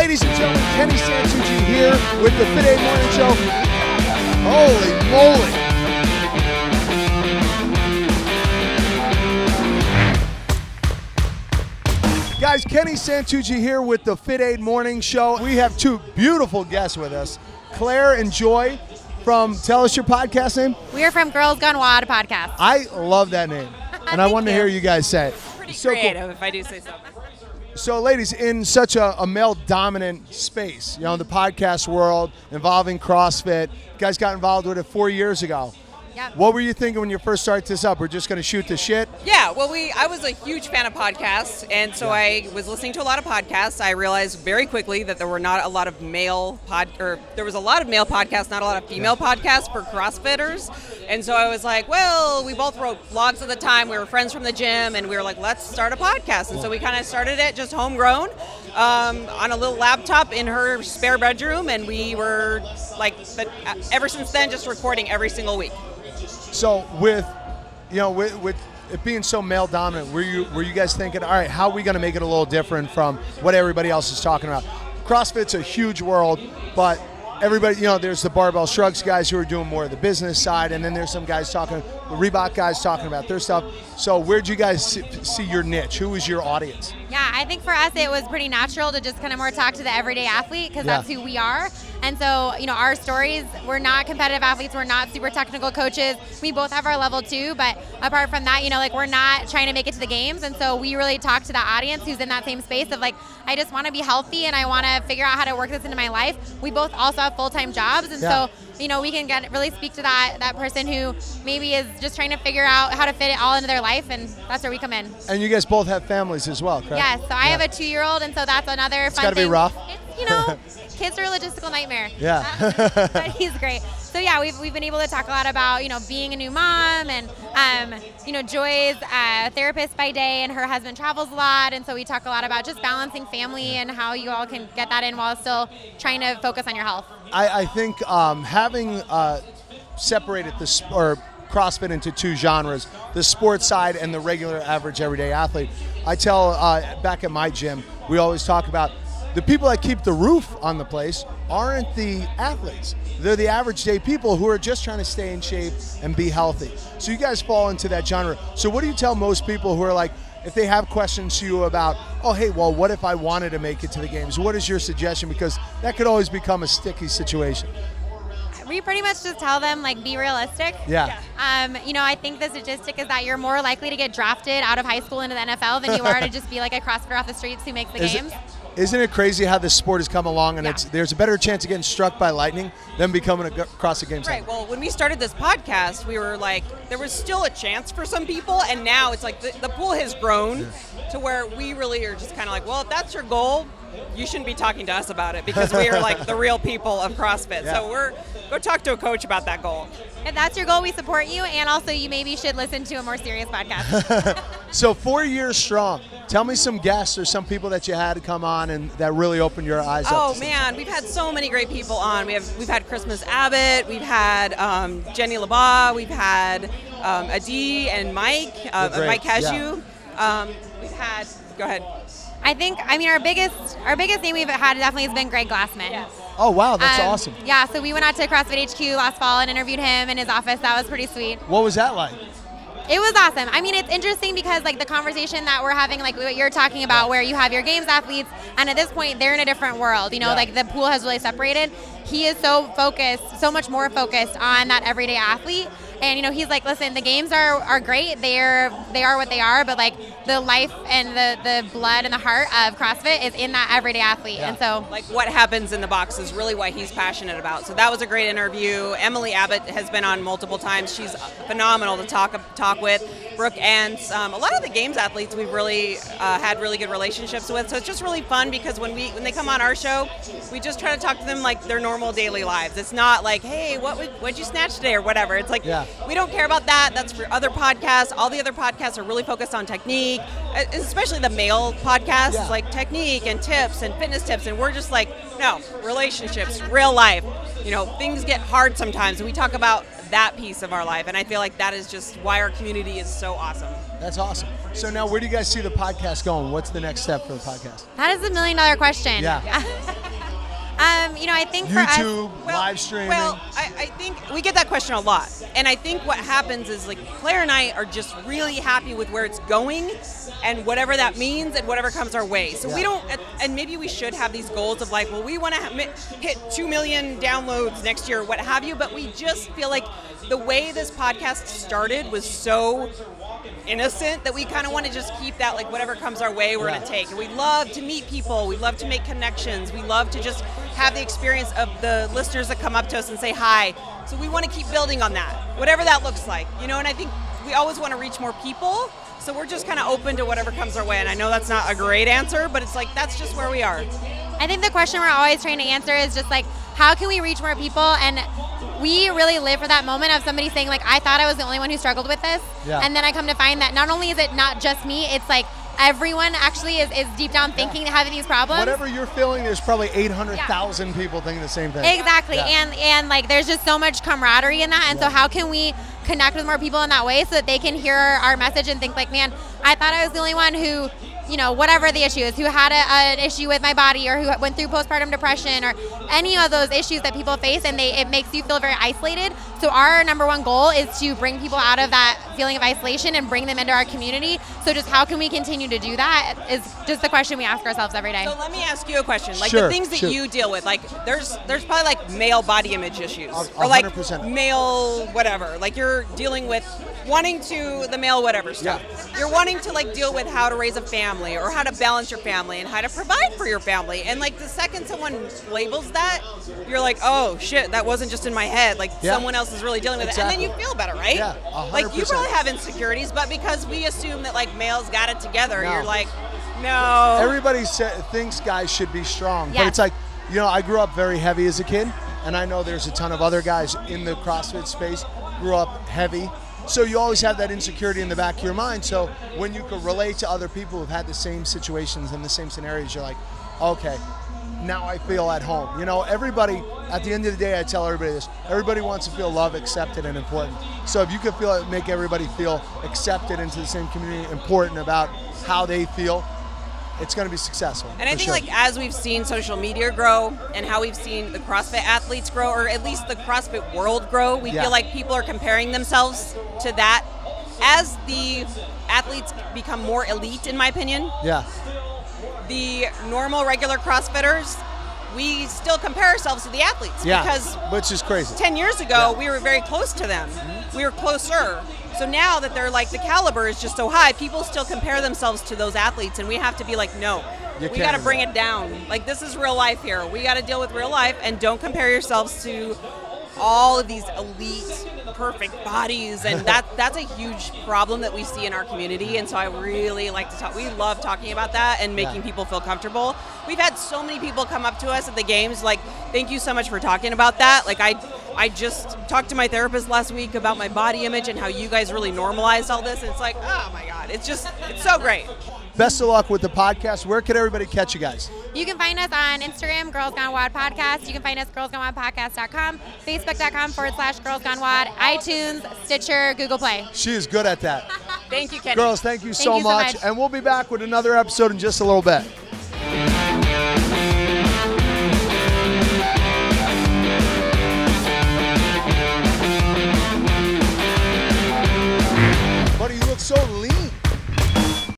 Ladies and gentlemen, Kenny Santucci here with the FITAID Morning Show. Holy moly. Guys, Kenny Santucci here with the FITAID Morning Show. We have two beautiful guests with us, Claire and Joy from, tell us your podcast name. We are from Girls Gone WOD podcast. I love that name, and I wanted to hear you guys say it. Pretty so creative, cool. if I do say so. So, ladies, in such a male-dominant space, you know, the podcast world involving CrossFit, you guys got involved with it 4 years ago. Yep. What were you thinking when you first started this up? We're just going to shoot the shit? Yeah, well, I was a huge fan of podcasts, and so I was listening to a lot of podcasts. I realized very quickly that there were not a lot of there was a lot of male podcasts, not a lot of female podcasts for CrossFitters. And so I was like, well, we both wrote blogs at the time. We were friends from the gym, and we were like, let's start a podcast. And so we kind of started it just homegrown on a little laptop in her spare bedroom, and we were like, ever since then, just recording every single week. So with it being so male dominant, were you guys thinking, all right, how are we going to make it a little different from what everybody else is talking about? CrossFit's a huge world, but everybody, you know, there's the barbell shrugs guys who are doing more of the business side, and then there's some guys talking, the Reebok guys talking about their stuff. So where'd you guys see your niche? Who was your audience? Yeah, I think for us it was pretty natural to just kind of more talk to the everyday athlete because that's who we are. And so, you know, our stories, we're not competitive athletes, we're not super technical coaches. We both have our level too, but apart from that, you know, like we're not trying to make it to the games. And so we really talk to the audience who's in that same space of like, I just want to be healthy and I want to figure out how to work this into my life. We both also have full-time jobs, and so, you know, we can really speak to that person who maybe is just trying to figure out how to fit it all into their life, and that's where we come in. And you guys both have families as well, correct? Yes, so I have a 2-year-old, and so that's another it's fun thing. It's got to be rough. It's, you know, kids are a logistical nightmare. Yeah. But he's great. So yeah, we've been able to talk a lot about, you know, being a new mom, and you know, Joy's a therapist by day, and her husband travels a lot, and so we talk a lot about just balancing family and how you all can get that in while still trying to focus on your health. I think having separated CrossFit into two genres, the sports side and the regular average everyday athlete, I tell back at my gym, we always talk about the people that keep the roof on the place aren't the athletes. They're the average day people who are just trying to stay in shape and be healthy. So you guys fall into that genre. So what do you tell most people who are like, if they have questions to you about, oh, hey, well, what if I wanted to make it to the games? What is your suggestion? Because that could always become a sticky situation. We pretty much just tell them, like, be realistic. Yeah. You know, I think the statistic is that you're more likely to get drafted out of high school into the NFL than you are to just be like a CrossFitter off the streets who makes the games. Isn't it crazy how this sport has come along, and there's a better chance of getting struck by lightning than becoming a CrossFit Games? Right. Well, when we started this podcast, we were like, there was still a chance for some people, and now it's like the pool has grown to where we really are just kind of like, well, if that's your goal, you shouldn't be talking to us about it, because we are like the real people of CrossFit. Yeah. So go talk to a coach about that goal. If that's your goal, we support you, and also you maybe should listen to a more serious podcast. So 4 years strong. Tell me some guests or some people that you had to come on and that really opened your eyes up. Oh man, we've had so many great people on. We've had Christmas Abbott, we've had Jenny LaBaugh, we've had Adi and Mike, Mike Cashew. Yeah. We've had, go ahead. I mean, our biggest name we've had definitely has been Greg Glassman. Yes. Oh wow, that's awesome. Yeah, so we went out to CrossFit HQ last fall and interviewed him in his office. That was pretty sweet. What was that like? It was awesome. I mean, it's interesting because like the conversation that we're having, like what you're talking about, where you have your games athletes, and at this point they're in a different world. You know, like the pool has really separated. He is so focused, so much more focused on that everyday athlete. And you know, he's like, listen, the games are great. They are what they are, but like the life and the blood and the heart of CrossFit is in that everyday athlete. Yeah. And so, like, what happens in the box is really what he's passionate about. So that was a great interview. Emily Abbott has been on multiple times. She's phenomenal to talk with. Brooke Ents, a lot of the games athletes we've really had really good relationships with. So it's just really fun because when they come on our show, we just try to talk to them like their normal daily lives. It's not like, hey, what'd you snatch today or whatever. It's like, we don't care about that. That's for other podcasts. All the other podcasts are really focused on technique, especially the male podcasts, like technique and tips and fitness tips. And we're just like, no, relationships, real life. You know, things get hard sometimes, and we talk about that piece of our life. And I feel like that is just why our community is so awesome. That's awesome. So now where do you guys see the podcast going? What's the next step for the podcast? that is $1 million question. Yeah. I think for us, YouTube, live streaming. Well, I think we get that question a lot. And I think what happens is, like, Claire and I are just really happy with where it's going and whatever that means and whatever comes our way. So we don't, and maybe we should have these goals of like, well, we want to hit 2 million downloads next year, what have you, but we just feel like the way this podcast started was so innocent that we kind of want to just keep that, like, whatever comes our way, we're going to take. And we love to meet people. We love to make connections. We love to just have the experience of the listeners that come up to us and say hi. So we want to keep building on that, whatever that looks like, and I think we always want to reach more people. So we're just kind of open to whatever comes our way. And I know that's not a great answer, but it's like, that's just where we are. I think the question we're always trying to answer is just like, how can we reach more people? And we really live for that moment of somebody saying, like, I thought I was the only one who struggled with this. And then I come to find that not only is it not just me, it's like everyone actually is deep down thinking having these problems. Whatever you're feeling, there's probably 800,000 people thinking the same thing. Exactly. And like, there's just so much camaraderie in that. And so how can we connect with more people in that way so that they can hear our message and think like, man, I thought I was the only one who, whatever the issue is, who had an issue with my body or who went through postpartum depression or any of those issues that people face, and it makes you feel very isolated. So our number one goal is to bring people out of that feeling of isolation and bring them into our community. So just how can we continue to do that is just the question we ask ourselves every day. So let me ask you a question. Like, the things that you deal with, like, there's probably like male body image issues. 100%. Or like male whatever. Like, you're dealing with wanting to the male whatever stuff. You're wanting to like deal with how to raise a family or how to balance your family and how to provide for your family. And like, the second someone labels that, you're like, oh shit, that wasn't just in my head. Like, someone else is really dealing with it. And then you feel better, right? Yeah, 100%. Like, you probably have insecurities, but because we assume that like males got it together, you're like, no. Everybody thinks guys should be strong, but it's like, I grew up very heavy as a kid, and I know there's a ton of other guys in the CrossFit space grew up heavy. So you always have that insecurity in the back of your mind. So when you can relate to other people who've had the same situations and the same scenarios, you're like, okay, now I feel at home. Everybody, at the end of the day, I tell everybody this, everybody wants to feel loved, accepted, and important. So if you can make everybody feel accepted into the same community, important about how they feel, it's going to be successful. And I think like, as we've seen social media grow and how we've seen the CrossFit athletes grow, or at least the CrossFit world grow, we feel like people are comparing themselves to that. As the athletes become more elite, in my opinion, the normal, regular CrossFitters, we still compare ourselves to the athletes. Because which is crazy. 10 years ago, we were very close to them. We were closer. So now that they're like, the caliber is just so high, people still compare themselves to those athletes, and we have to be like, no, we got to bring it down. Like, this is real life here. We got to deal with real life, and don't compare yourselves to all of these elite, perfect bodies, and that's a huge problem that we see in our community. And so I really like to talk. We love talking about that and making people feel comfortable. We've had so many people come up to us at the games like, thank you so much for talking about that. Like, I just talked to my therapist last week about my body image and how you guys really normalized all this. And it's like, oh my God, it's so great. Best of luck with the podcast. Where can everybody catch you guys? You can find us on Instagram, Girls Gone WOD Podcast. You can find us at girlsgonewodpodcast.com, facebook.com/Girls Gone WOD, iTunes, Stitcher, Google Play. She is good at that. Thank you, Kenny. Girls, thank you so much. And we'll be back with another episode in just a little bit.